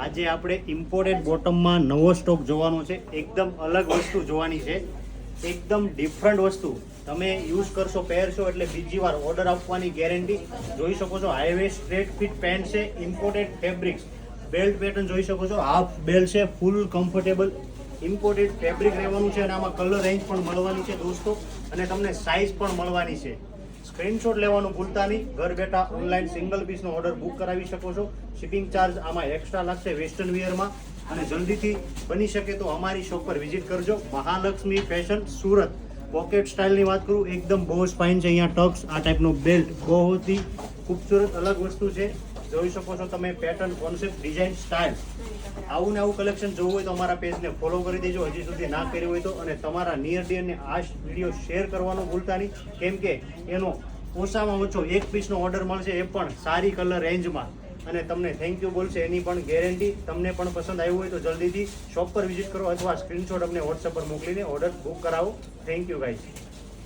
આજે આપણે ઇમ્પોર્ટેડ બોટમમાં નવો સ્ટોક જોવાનો છે. એકદમ અલગ વસ્તુ જોવાની છે, એકદમ ડિફરન્ટ વસ્તુ. તમે યુઝ કરશો, પહેરશો એટલે બીજી વાર ઓર્ડર આપવાની ગેરંટી. જોઈ શકો છો હાઈવે સ્ટ્રેટ ફિટ પેન્ટ છે, ઇમ્પોર્ટેડ ફેબ્રિક્સ. બેલ્ટ પેટર્ન જોઈ શકો છો, હાફ બેલ્ટ છે, ફૂલ કમ્ફર્ટેબલ ઇમ્પોર્ટેડ ફેબ્રિક રહેવાનું છે અને આમાં કલર રેન્જ પણ મળવાની છે દોસ્તો, અને તમને સાઇઝ પણ મળવાની છે. સ્ક્રીનશોટ લેવાનું ભૂલતા નહીં. ઘર બેઠા ઓનલાઈન સિંગલ પીસનો ઓર્ડર બુક કરાવી શકો છો. શિપિંગ ચાર્જ આમાં એક્સ્ટ્રા લાગશે વેસ્ટર્ન વિયરમાં. અને જલ્દીથી બની શકે તો અમારી શોપ પર વિઝિટ કરજો. મહાલક્ષ્મી ફેશન, સુરત. પોકેટ સ્ટાઇલની વાત કરું, એકદમ બહુ જ ફાઇન છે. અહીંયા ટક્સ, આ ટાઈપનો બેલ્ટ, બહુ જ ખૂબસૂરત અલગ વસ્તુ છે. જોઈ શકો છો તમે પેટર્ન, કોન્સેપ્ટ, ડિઝાઇન, સ્ટાઇલ. આવું ને આવું કલેક્શન જોવું હોય તો અમારા પેજને ફોલો કરી દેજો, હજી સુધી ના કર્યું હોય તો. અને તમારા નિયર ડિયરને આ વિડીયો શેર કરવાનું ભૂલતા નહીં, કેમ કે એનો ઓછામાં ઓછો એક પીસનો ઓર્ડર મળશે, એ પણ સારી કલર રેન્જમાં. અને તમને થેન્ક યુ બોલશે એની પણ ગેરંટી. તમને પણ પસંદ આવ્યું હોય તો જલ્દીથી શોપ પર વિઝિટ કરો અથવા સ્ક્રીનશોટ અમને વોટ્સએપ પર મોકલીને ઓર્ડર બુક કરાવો. Thank you guys.